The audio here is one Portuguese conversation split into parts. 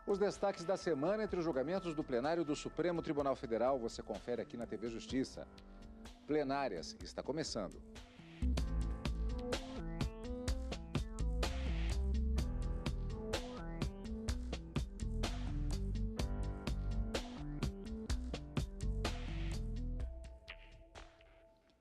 Os destaques da semana entre os julgamentos do plenário do Supremo Tribunal Federal você confere aqui na TV Justiça. Plenárias está começando.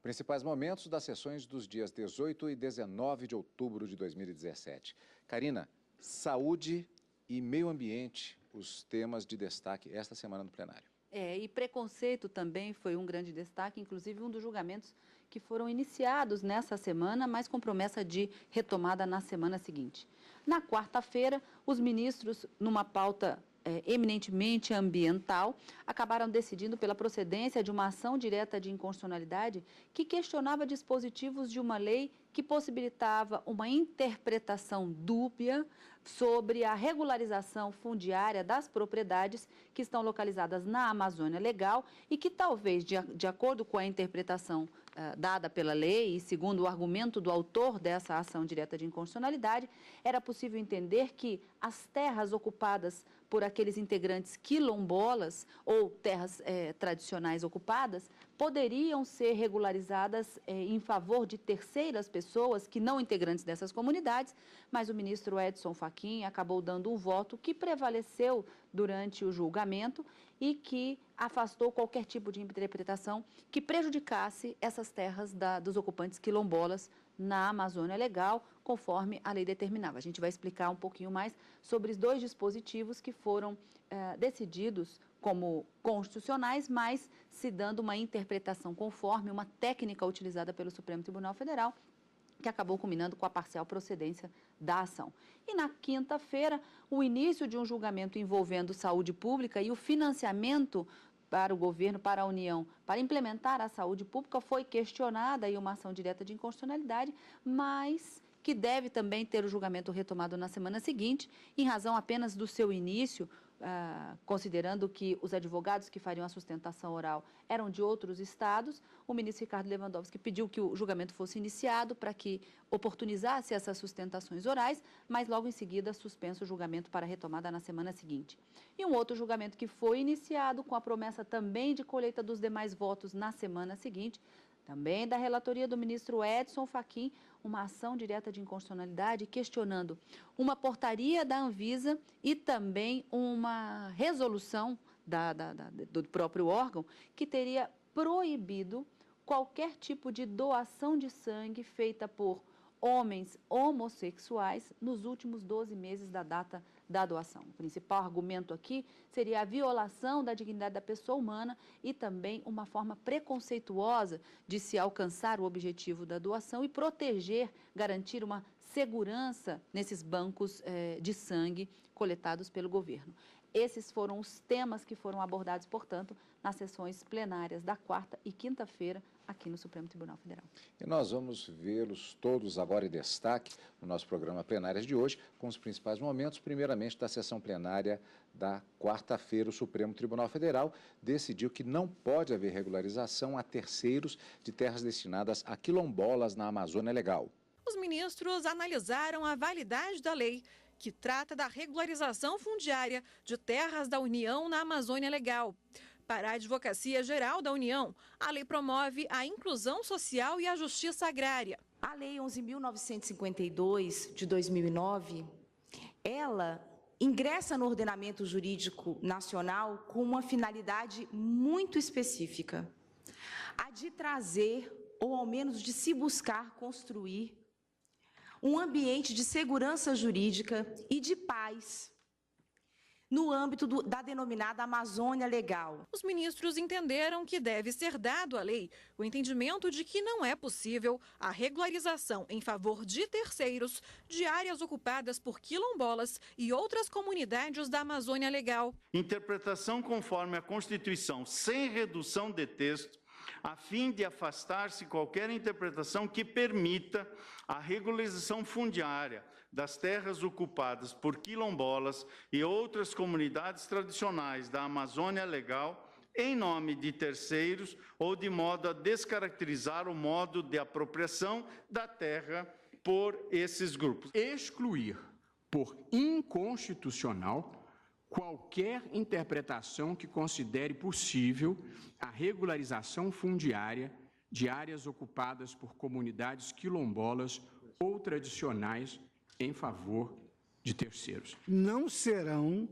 Principais momentos das sessões dos dias 18 e 19 de outubro de 2017. Karina, saúde e meio ambiente, os temas de destaque esta semana no plenário. E preconceito também foi um grande destaque, inclusive um dos julgamentos que foram iniciados nessa semana, mas com promessa de retomada na semana seguinte. Na quarta-feira, os ministros, numa pauta eminentemente ambiental, acabaram decidindo pela procedência de uma ação direta de inconstitucionalidade que questionava dispositivos de uma lei que possibilitava uma interpretação dúbia sobre a regularização fundiária das propriedades que estão localizadas na Amazônia Legal e que talvez, de acordo com a interpretação dada pela lei e segundo o argumento do autor dessa ação direta de inconstitucionalidade, era possível entender que as terras ocupadas por aqueles integrantes quilombolas ou terras tradicionais ocupadas poderiam ser regularizadas em favor de terceiras pessoas que não integrantes dessas comunidades, mas o ministro Edson Fachin acabou dando um voto que prevaleceu durante o julgamento e que afastou qualquer tipo de interpretação que prejudicasse essas terras dos ocupantes quilombolas na Amazônia Legal, conforme a lei determinava. A gente vai explicar um pouquinho mais sobre os dois dispositivos que foram decididos como constitucionais, mas se dando uma interpretação conforme uma técnica utilizada pelo Supremo Tribunal Federal, que acabou culminando com a parcial procedência da ação. E na quinta-feira, o início de um julgamento envolvendo saúde pública e o financiamento para o governo, para a União, para implementar a saúde pública, foi questionada aí uma ação direta de inconstitucionalidade, mas que deve também ter o julgamento retomado na semana seguinte, em razão apenas do seu início, considerando que os advogados que fariam a sustentação oral eram de outros estados. O ministro Ricardo Lewandowski pediu que o julgamento fosse iniciado para que oportunizasse essas sustentações orais, mas logo em seguida suspenso o julgamento para retomada na semana seguinte. E um outro julgamento que foi iniciado com a promessa também de colheita dos demais votos na semana seguinte, também da relatoria do ministro Edson Fachin, uma ação direta de inconstitucionalidade questionando uma portaria da Anvisa e também uma resolução do próprio órgão que teria proibido qualquer tipo de doação de sangue feita por homens homossexuais nos últimos 12 meses da data da doação. O principal argumento aqui seria a violação da dignidade da pessoa humana e também uma forma preconceituosa de se alcançar o objetivo da doação e proteger, garantir uma segurança nesses bancos de sangue coletados pelo governo. Esses foram os temas que foram abordados, portanto, nas sessões plenárias da quarta e quinta-feira aqui no Supremo Tribunal Federal. E nós vamos vê-los todos agora em destaque no nosso programa Plenárias de hoje, com os principais momentos, primeiramente da sessão plenária da quarta-feira. O Supremo Tribunal Federal decidiu que não pode haver regularização a terceiros de terras destinadas a quilombolas na Amazônia Legal. Os ministros analisaram a validade da lei, que trata da regularização fundiária de terras da União na Amazônia Legal. Para a Advocacia Geral da União, a lei promove a inclusão social e a justiça agrária. A Lei 11.952, de 2009, ela ingressa no ordenamento jurídico nacional com uma finalidade muito específica, a de trazer, ou ao menos de se buscar construir, um ambiente de segurança jurídica e de paz no âmbito da denominada Amazônia Legal. Os ministros entenderam que deve ser dado à lei o entendimento de que não é possível a regularização em favor de terceiros de áreas ocupadas por quilombolas e outras comunidades da Amazônia Legal. Interpretação conforme a Constituição, sem redução de texto, a fim de afastar-se qualquer interpretação que permita a regularização fundiária das terras ocupadas por quilombolas e outras comunidades tradicionais da Amazônia Legal em nome de terceiros ou de modo a descaracterizar o modo de apropriação da terra por esses grupos. Excluir por inconstitucional qualquer interpretação que considere possível a regularização fundiária de áreas ocupadas por comunidades quilombolas ou tradicionais em favor de terceiros. Não serão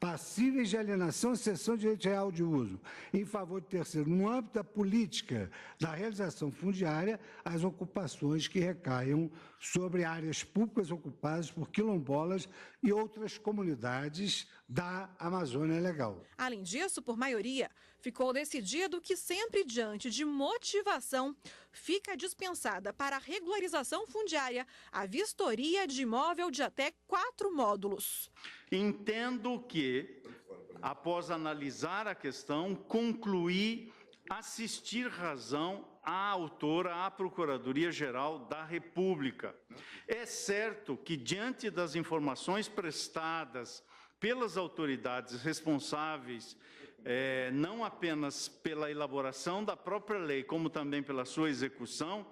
passíveis de alienação e cessão de direito real de uso em favor de terceiro, no âmbito da política da realização fundiária, as ocupações que recaiam sobre áreas públicas ocupadas por quilombolas e outras comunidades da Amazônia Legal. Além disso, por maioria, ficou decidido que sempre diante de motivação fica dispensada para a regularização fundiária a vistoria de imóvel de até 4 módulos. Entendo que, após analisar a questão, concluí assistir razão à autora, à Procuradoria-Geral da República. É certo que, diante das informações prestadas pelas autoridades responsáveis, não apenas pela elaboração da própria lei, como também pela sua execução,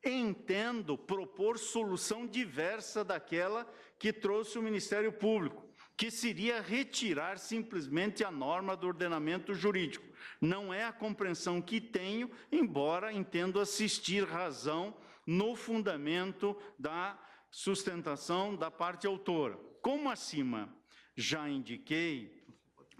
entendo propor solução diversa daquela que trouxe o Ministério Público, que seria retirar simplesmente a norma do ordenamento jurídico. Não é a compreensão que tenho, embora entendo assistir razão no fundamento da sustentação da parte autora. Como acima já indiquei,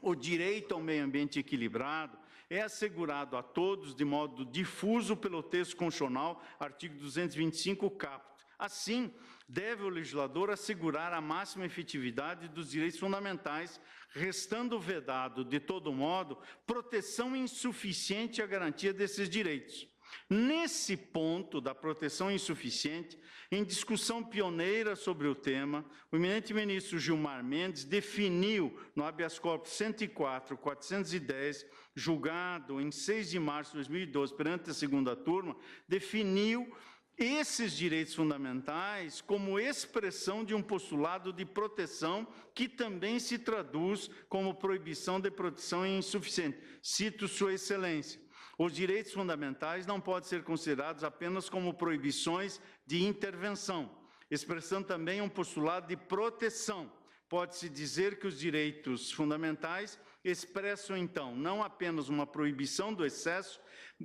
o direito ao meio ambiente equilibrado é assegurado a todos de modo difuso pelo texto constitucional, artigo 225, caput. Assim, deve o legislador assegurar a máxima efetividade dos direitos fundamentais, restando vedado, de todo modo, proteção insuficiente à garantia desses direitos. Nesse ponto da proteção insuficiente, em discussão pioneira sobre o tema, o eminente ministro Gilmar Mendes definiu no habeas corpus 104.410, julgado em 6 de março de 2012 perante a segunda turma, definiu esses direitos fundamentais como expressão de um postulado de proteção que também se traduz como proibição de proteção insuficiente. Cito Sua Excelência. Os direitos fundamentais não podem ser considerados apenas como proibições de intervenção, expressando também um postulado de proteção. Pode-se dizer que os direitos fundamentais expressam, então, não apenas uma proibição do excesso,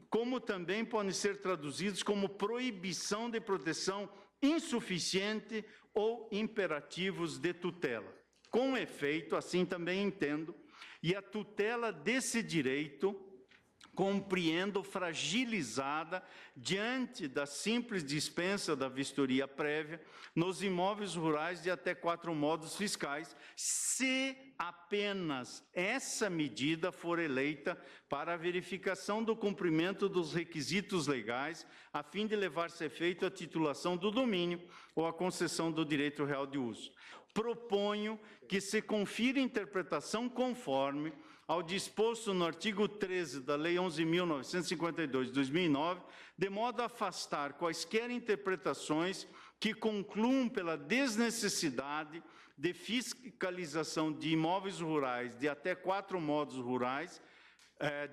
como também podem ser traduzidos como proibição de proteção insuficiente ou imperativos de tutela. Com efeito, assim também entendo, e a tutela desse direito compreendo fragilizada diante da simples dispensa da vistoria prévia nos imóveis rurais de até 4 módulos fiscais, se apenas essa medida for eleita para a verificação do cumprimento dos requisitos legais, a fim de levar-se a efeito a titulação do domínio ou a concessão do direito real de uso. Proponho que se confira interpretação conforme ao disposto no artigo 13 da Lei 11.952 de 2009, de modo a afastar quaisquer interpretações que concluam pela desnecessidade de fiscalização de imóveis rurais de até 4 módulos rurais,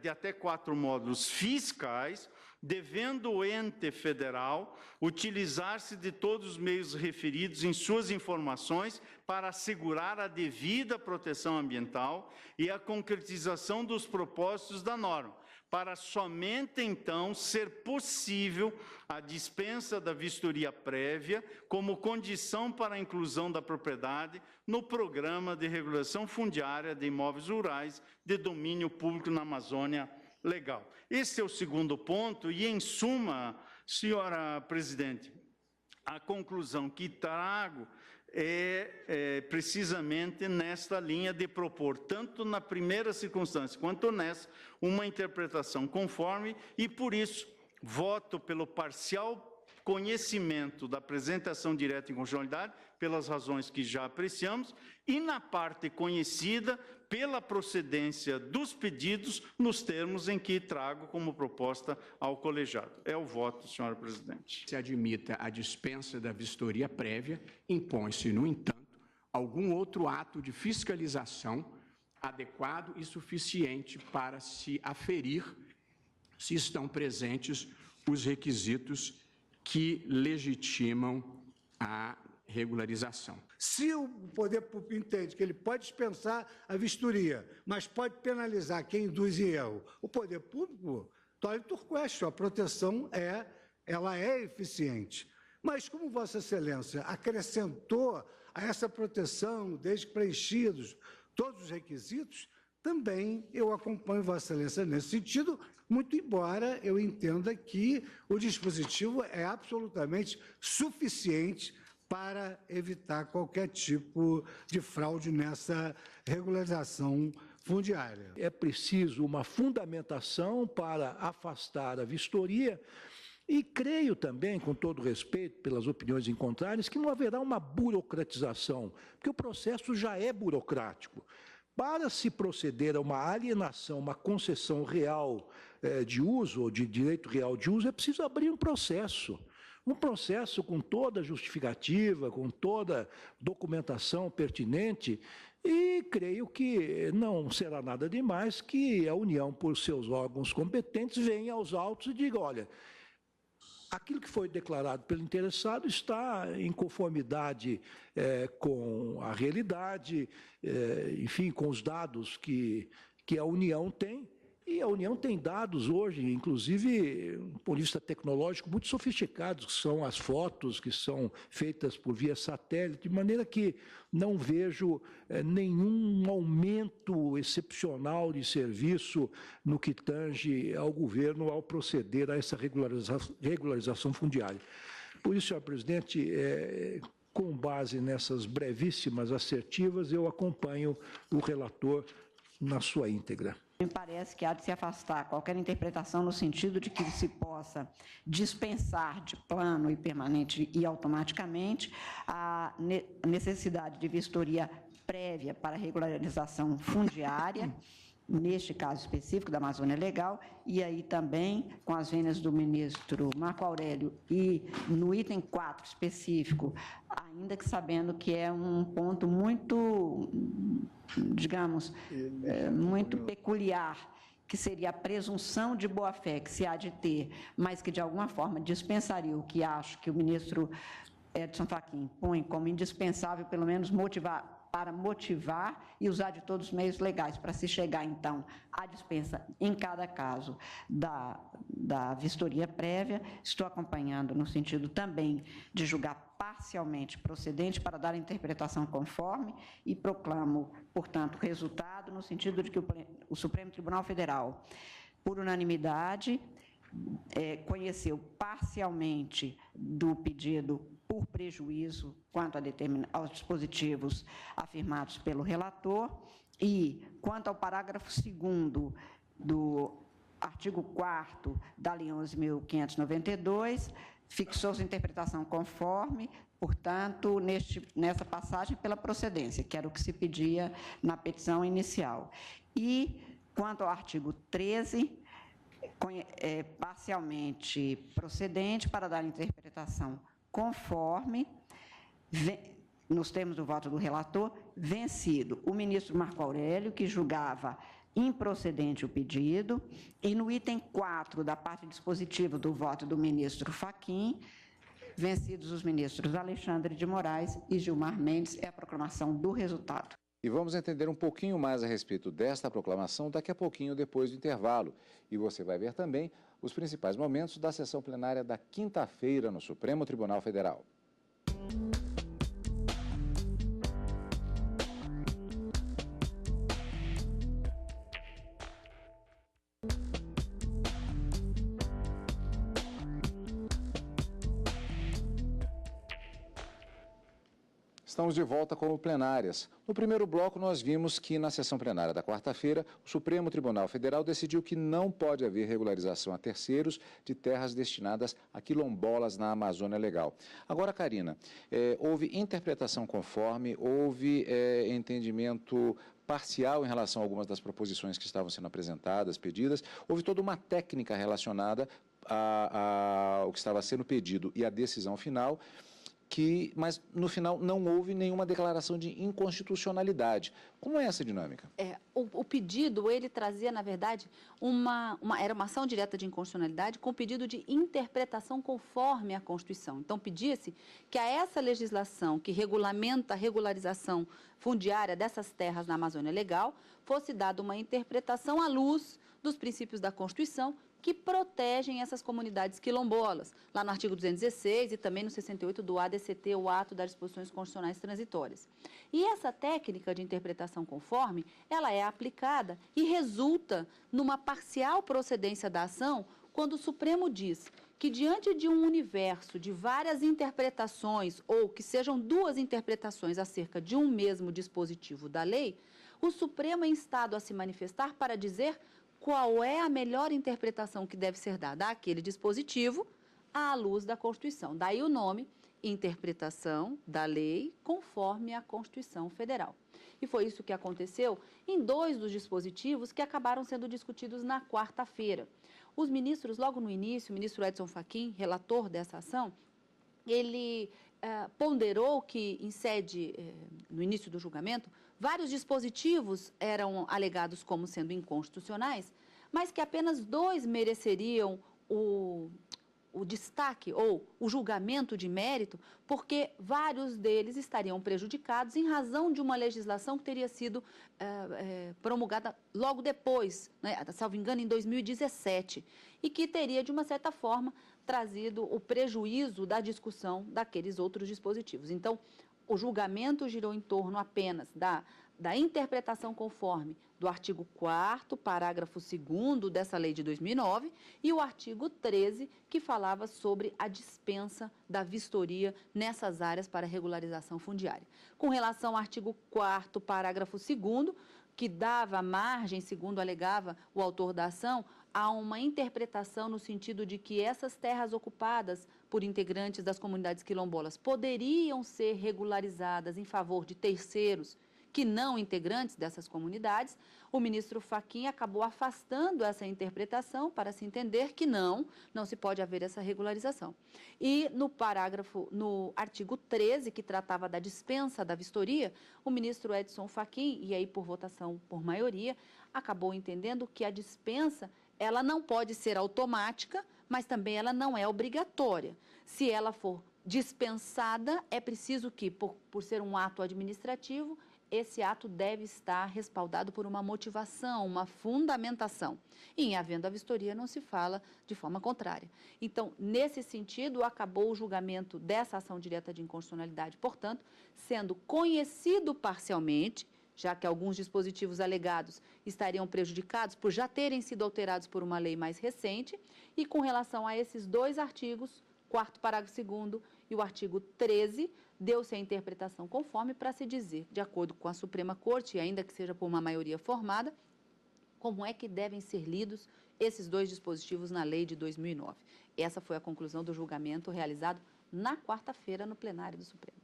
de até 4 módulos fiscais, devendo o ente federal utilizar-se de todos os meios referidos em suas informações para assegurar a devida proteção ambiental e a concretização dos propósitos da norma, para somente então ser possível a dispensa da vistoria prévia como condição para a inclusão da propriedade no programa de regulação fundiária de imóveis rurais de domínio público na Amazônia Legal. Esse é o segundo ponto e, em suma, senhora presidente, a conclusão que trago é precisamente nesta linha de propor, tanto na primeira circunstância quanto nessa, uma interpretação conforme e, por isso, voto pelo parcial conhecimento da apresentação direta em constitucionalidade, pelas razões que já apreciamos, e na parte conhecida pela procedência dos pedidos nos termos em que trago como proposta ao colegiado. É o voto, senhora presidente. Se admita a dispensa da vistoria prévia, impõe-se, no entanto, algum outro ato de fiscalização adequado e suficiente para se aferir se estão presentes os requisitos que legitimam a regularização. Se o poder público entende que ele pode dispensar a vistoria, mas pode penalizar quem induz em erro, o poder público, tolle question, a proteção ela é eficiente. Mas como Vossa Excelência acrescentou a essa proteção, desde que preenchidos todos os requisitos, também eu acompanho Vossa Excelência nesse sentido, muito embora eu entenda que o dispositivo é absolutamente suficiente para evitar qualquer tipo de fraude nessa regularização fundiária. É preciso uma fundamentação para afastar a vistoria e creio também, com todo respeito pelas opiniões em contrárias, que não haverá uma burocratização, porque o processo já é burocrático. Para se proceder a uma alienação, uma concessão real de uso, ou de direito real de uso, é preciso abrir um processo com toda a justificativa, com toda a documentação pertinente, e creio que não será nada demais que a União, por seus órgãos competentes, venha aos autos e diga, olha, aquilo que foi declarado pelo interessado está em conformidade com a realidade, enfim, com os dados que a União tem. E a União tem dados hoje, inclusive, do ponto de vista tecnológico, muito sofisticados, que são as fotos que são feitas por via satélite, de maneira que não vejo nenhum aumento excepcional de serviço no que tange ao governo ao proceder a essa regularização fundiária. Por isso, senhor presidente, com base nessas brevíssimas assertivas, eu acompanho o relator na sua íntegra. Me parece que há de se afastar qualquer interpretação no sentido de que se possa dispensar de plano e permanente e automaticamente a necessidade de vistoria prévia para regularização fundiária, neste caso específico da Amazônia Legal, e aí também com as vênias do ministro Marco Aurélio e no item 4 específico, ainda que sabendo que é um ponto muito, digamos, muito peculiar, que seria a presunção de boa-fé que se há de ter, mas que de alguma forma dispensaria o que acho que o ministro Edson Fachin põe como indispensável, pelo menos para motivar e usar de todos os meios legais para se chegar, então, à dispensa em cada caso da vistoria prévia. Estou acompanhando no sentido também de julgar parcialmente procedente para dar a interpretação conforme e proclamo, portanto, resultado no sentido de que o Supremo Tribunal Federal, por unanimidade, conheceu parcialmente do pedido por prejuízo quanto aos dispositivos afirmados pelo relator e, quanto ao parágrafo 2º do artigo 4º da Lei 11.592, fixou sua interpretação conforme, portanto, nessa passagem pela procedência, que era o que se pedia na petição inicial. E, quanto ao artigo 13, parcialmente procedente para dar interpretação conforme, nos termos do voto do relator, vencido o ministro Marco Aurélio, que julgava improcedente o pedido, e no item 4 da parte dispositiva do voto do ministro Fachin, vencidos os ministros Alexandre de Moraes e Gilmar Mendes, é a proclamação do resultado. E vamos entender um pouquinho mais a respeito desta proclamação daqui a pouquinho, depois do intervalo. E você vai ver também os principais momentos da sessão plenária da quinta-feira no Supremo Tribunal Federal. Estamos de volta com o Plenárias. No primeiro bloco, nós vimos que na sessão plenária da quarta-feira, o Supremo Tribunal Federal decidiu que não pode haver regularização a terceiros de terras destinadas a quilombolas na Amazônia Legal. Agora, Karina, houve interpretação conforme, houve entendimento parcial em relação a algumas das proposições que estavam sendo apresentadas, pedidas, houve toda uma técnica relacionada ao que estava sendo pedido e à decisão final. mas no final não houve nenhuma declaração de inconstitucionalidade. Como é essa dinâmica? O pedido, ele trazia, na verdade, era uma ação direta de inconstitucionalidade com pedido de interpretação conforme a Constituição. Então, pedia-se que a essa legislação que regulamenta a regularização fundiária dessas terras na Amazônia Legal fosse dada uma interpretação à luz dos princípios da Constituição que protegem essas comunidades quilombolas, lá no artigo 216 e também no 68 do ADCT, o Ato das Disposições Constitucionais Transitórias. E essa técnica de interpretação conforme, ela é aplicada e resulta numa parcial procedência da ação quando o Supremo diz que, diante de um universo de várias interpretações, ou que sejam duas interpretações acerca de um mesmo dispositivo da lei, o Supremo é instado a se manifestar para dizer qual é a melhor interpretação que deve ser dada àquele dispositivo à luz da Constituição. Daí o nome, interpretação da lei conforme a Constituição Federal. E foi isso que aconteceu em 2 dos dispositivos que acabaram sendo discutidos na quarta-feira. Os ministros, logo no início, o ministro Edson Fachin, relator dessa ação, ele ponderou que, em sede, no início do julgamento, vários dispositivos eram alegados como sendo inconstitucionais, mas que apenas 2 mereceriam o destaque ou o julgamento de mérito, porque vários deles estariam prejudicados em razão de uma legislação que teria sido promulgada logo depois, né, salvo engano, em 2017, e que teria, de uma certa forma, trazido o prejuízo da discussão daqueles outros dispositivos. Então, o julgamento girou em torno apenas da interpretação conforme do artigo 4º, parágrafo 2º dessa lei de 2009 e o artigo 13, que falava sobre a dispensa da vistoria nessas áreas para regularização fundiária. Com relação ao artigo 4º, parágrafo 2º, que dava margem, segundo alegava o autor da ação, a uma interpretação no sentido de que essas terras ocupadas por integrantes das comunidades quilombolas poderiam ser regularizadas em favor de terceiros que não integrantes dessas comunidades, o ministro Fachin acabou afastando essa interpretação para se entender que não se pode haver essa regularização. E no artigo 13, que tratava da dispensa da vistoria, o ministro Edson Fachin, e aí por votação por maioria, acabou entendendo que a dispensa ela não pode ser automática, mas também ela não é obrigatória. Se ela for dispensada, é preciso que, por ser um ato administrativo, esse ato deve estar respaldado por uma motivação, uma fundamentação. E, em havendo a vistoria, não se fala de forma contrária. Então, nesse sentido, acabou o julgamento dessa ação direta de inconstitucionalidade, portanto, sendo conhecido parcialmente, já que alguns dispositivos alegados estariam prejudicados por já terem sido alterados por uma lei mais recente, e com relação a esses 2 artigos, 4º parágrafo 2º e o artigo 13, deu-se a interpretação conforme para se dizer, de acordo com a Suprema Corte, ainda que seja por uma maioria formada, como é que devem ser lidos esses 2 dispositivos na lei de 2009. Essa foi a conclusão do julgamento realizado na quarta-feira no plenário do Supremo.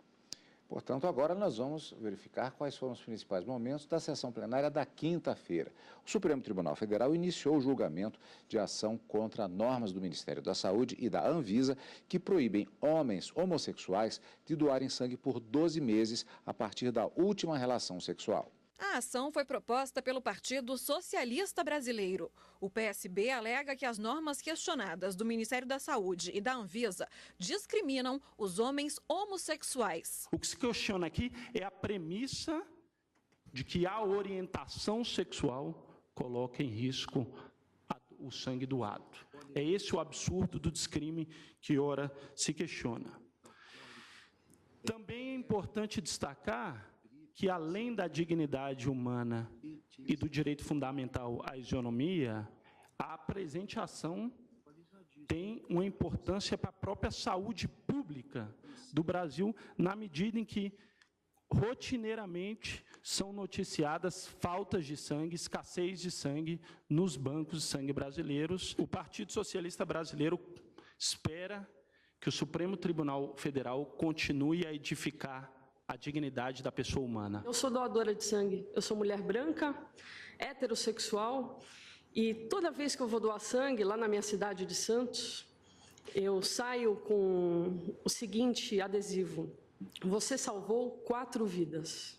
Portanto, agora nós vamos verificar quais foram os principais momentos da sessão plenária da quinta-feira. O Supremo Tribunal Federal iniciou o julgamento de ação contra normas do Ministério da Saúde e da Anvisa que proíbem homens homossexuais de doarem sangue por 12 meses a partir da última relação sexual. A ação foi proposta pelo Partido Socialista Brasileiro. O PSB alega que as normas questionadas do Ministério da Saúde e da Anvisa discriminam os homens homossexuais. O que se questiona aqui é a premissa de que a orientação sexual coloca em risco o sangue doado. É esse o absurdo do descrime que ora se questiona. Também é importante destacar que, além da dignidade humana e do direito fundamental à isonomia, a presente ação tem uma importância para a própria saúde pública do Brasil, na medida em que, rotineiramente, são noticiadas faltas de sangue, escassez de sangue nos bancos de sangue brasileiros. O Partido Socialista Brasileiro espera que o Supremo Tribunal Federal continue a edificar a dignidade da pessoa humana. Eu sou doadora de sangue, eu sou mulher branca, heterossexual, e toda vez que eu vou doar sangue, lá na minha cidade de Santos, eu saio com o seguinte adesivo: você salvou 4 vidas.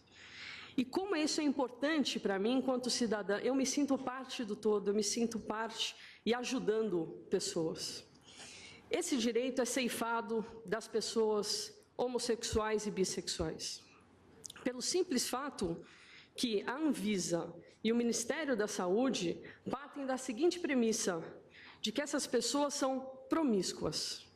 E como isso é importante para mim enquanto cidadã, eu me sinto parte do todo, eu me sinto parte e ajudando pessoas. Esse direito é ceifado das pessoas homossexuais e bissexuais, pelo simples fato que a Anvisa e o Ministério da Saúde partem da seguinte premissa, de que essas pessoas são promíscuas.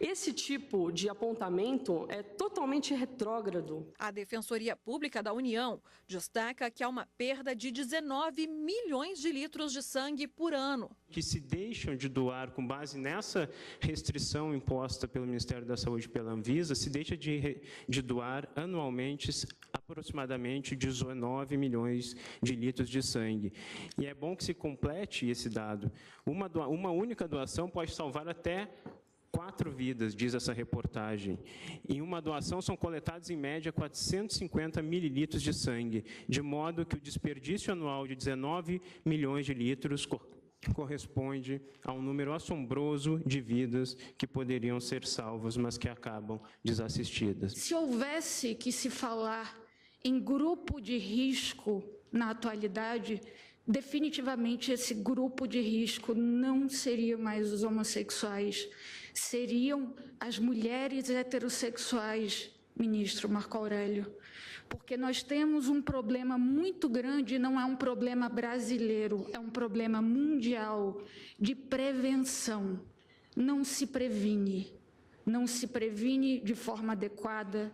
Esse tipo de apontamento é totalmente retrógrado. A Defensoria Pública da União destaca que há uma perda de 19 milhões de litros de sangue por ano. Que se deixam de doar com base nessa restrição imposta pelo Ministério da Saúde e pela Anvisa, se deixa de doar anualmente aproximadamente 19 milhões de litros de sangue. E é bom que se complete esse dado. Uma única doação pode salvar até 4 vidas, diz essa reportagem. Em uma doação são coletados, em média, 450 mililitros de sangue, de modo que o desperdício anual de 19 milhões de litros corresponde a um número assombroso de vidas que poderiam ser salvas, mas que acabam desassistidas. Se houvesse que se falar em grupo de risco na atualidade, definitivamente esse grupo de risco não seria mais os homossexuais, seriam as mulheres heterossexuais, ministro Marco Aurélio, porque nós temos um problema muito grande, não é um problema brasileiro, é um problema mundial de prevenção. Não se previne de forma adequada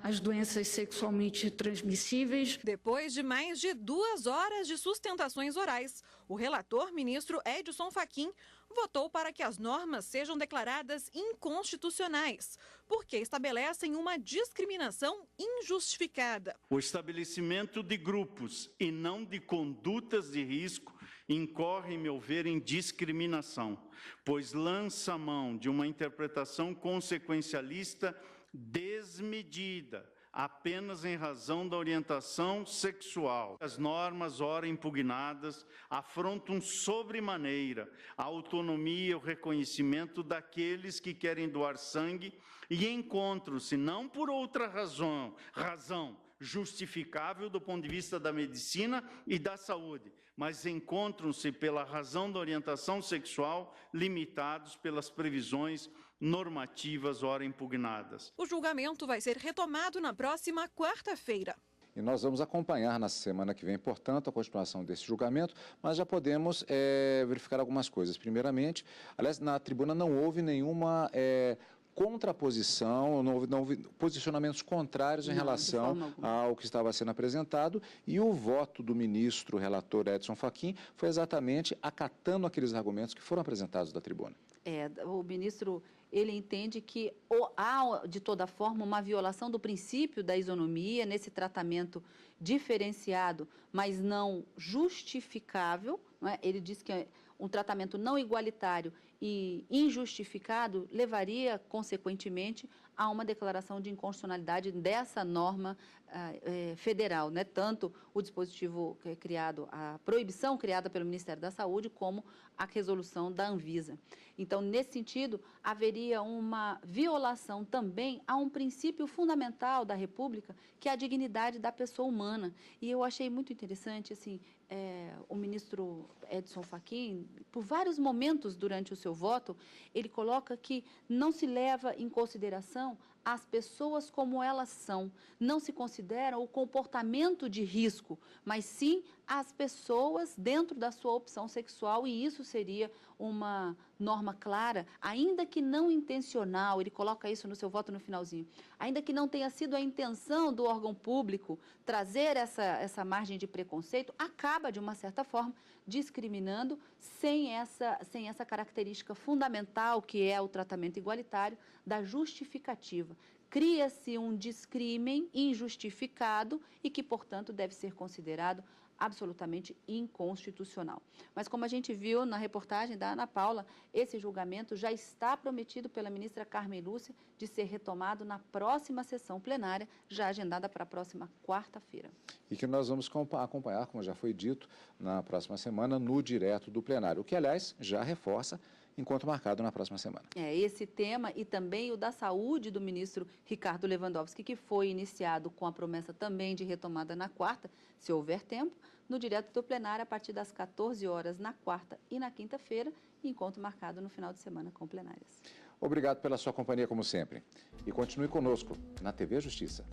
as doenças sexualmente transmissíveis. Depois de mais de 2 horas de sustentações orais, o relator, ministro Edson Fachin, votou para que as normas sejam declaradas inconstitucionais, porque estabelecem uma discriminação injustificada. O estabelecimento de grupos e não de condutas de risco incorre, em meu ver, em discriminação, pois lança a mão de uma interpretação consequencialista desmedida, apenas em razão da orientação sexual. As normas, ora impugnadas, afrontam sobremaneira a autonomia e o reconhecimento daqueles que querem doar sangue e encontram-se, não por outra razão justificável do ponto de vista da medicina e da saúde, mas encontram-se pela razão da orientação sexual, limitados pelas previsões normativas ora impugnadas. O julgamento vai ser retomado na próxima quarta-feira. E nós vamos acompanhar na semana que vem, portanto, a continuação desse julgamento, mas já podemos verificar algumas coisas. Primeiramente, aliás, na tribuna não houve nenhuma contraposição, não houve posicionamentos contrários em relação ao que estava sendo apresentado, e o voto do ministro relator Edson Fachin foi exatamente acatando aqueles argumentos que foram apresentados da tribuna. O ministro, ele entende que há, de toda forma, uma violação do princípio da isonomia nesse tratamento diferenciado, mas não justificável, não é? Ele diz que um tratamento não igualitário e injustificado levaria, consequentemente, a uma declaração de inconstitucionalidade dessa norma federal, né? Tanto o dispositivo criado, a proibição criada pelo Ministério da Saúde, como a resolução da Anvisa. Então, nesse sentido, haveria uma violação também a um princípio fundamental da República, que é a dignidade da pessoa humana. E eu achei muito interessante, assim, o ministro Edson Fachin, por vários momentos durante o seu voto, ele coloca que não se leva em consideração as pessoas como elas são, não se considera o comportamento de risco, mas sim as pessoas dentro da sua opção sexual, e isso seria uma norma clara, ainda que não intencional, ele coloca isso no seu voto no finalzinho, ainda que não tenha sido a intenção do órgão público trazer essa margem de preconceito, acaba, de uma certa forma, discriminando sem essa característica fundamental, que é o tratamento igualitário, da justificativa. Cria-se um discrimen injustificado e que, portanto, deve ser considerado absolutamente inconstitucional. Mas, como a gente viu na reportagem da Ana Paula, esse julgamento já está prometido pela ministra Carmen Lúcia de ser retomado na próxima sessão plenária, já agendada para a próxima quarta-feira. E que nós vamos acompanhar, como já foi dito, na próxima semana, no direto do plenário, o que, aliás, já reforça encontro marcado na próxima semana. Esse tema e também o da saúde do ministro Ricardo Lewandowski, que foi iniciado com a promessa também de retomada na quarta, se houver tempo, no direto do plenário a partir das 14 horas na quarta e na quinta-feira, encontro marcado no final de semana com plenárias. Obrigado pela sua companhia, como sempre. E continue conosco na TV Justiça.